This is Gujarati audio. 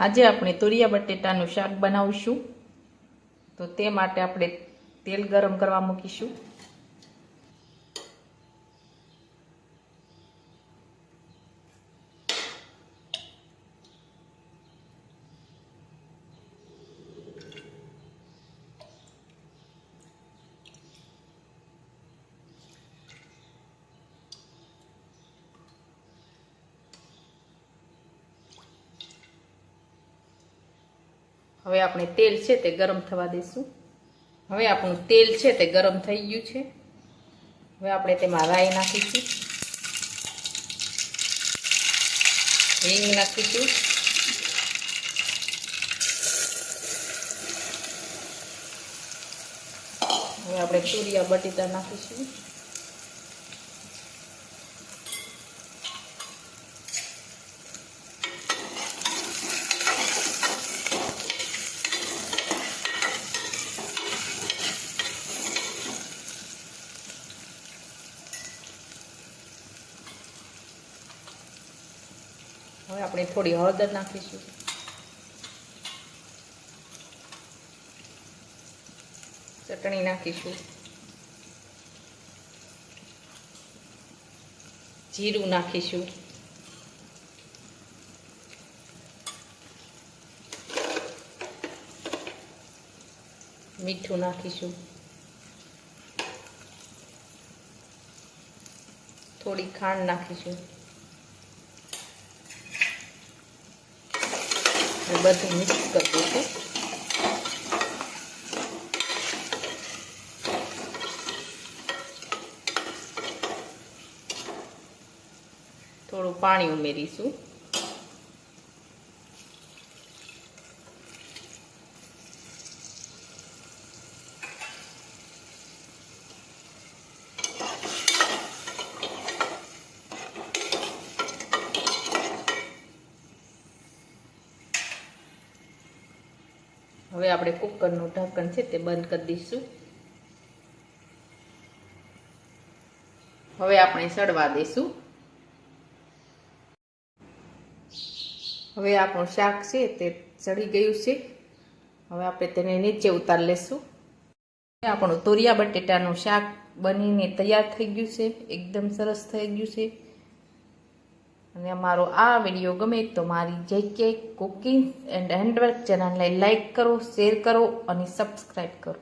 આજે આપણે તુરિયા બટેટાનું શાક બનાવીશું। તો તે માટે આપણે તેલ ગરમ કરવા મૂકીશું। હવે આપણે તેલ છે તે ગરમ થવા દઈશું। હવે આપણું તેલ છે તે ગરમ થઈ ગયું છે। હવે આપણે તેમાં રાઈ નાખીશું, હિંગ નાખીશું, હવે આપણે તુરિયા બટેટા નાખીશું, હવે આપણે થોડી હળદર નાખીશું, ચટણી નાખીશું, જીરું નાખીશું, મીઠું નાખીશું, થોડી ખાંડ નાખીશું, બધું મિક્સ કરી દઈશું। થોડું પાણી ઉમેરીશું। હવે આપણે કુકરનું ઢાંકણ છે તે બંધ કરી દઈશું। હવે આપણે સળવા દઈશું। હવે આપણું શાક છે તે સળી ગયું છે। હવે આપણે તેને નીચે ઉતારી લેશું। આપણું તુરિયા બટેટાનું શાક બનીને તૈયાર થઈ ગયું છે, એકદમ સરસ થઈ ગયું છે। અને અમારો આ વિડીયો ગમે તો મારી JK કુકિંગ એન્ડ હેન્ડવર્ક ચેનલને લાઈક કરો, શેર કરો અને સબસ્ક્રાઈબ કરો।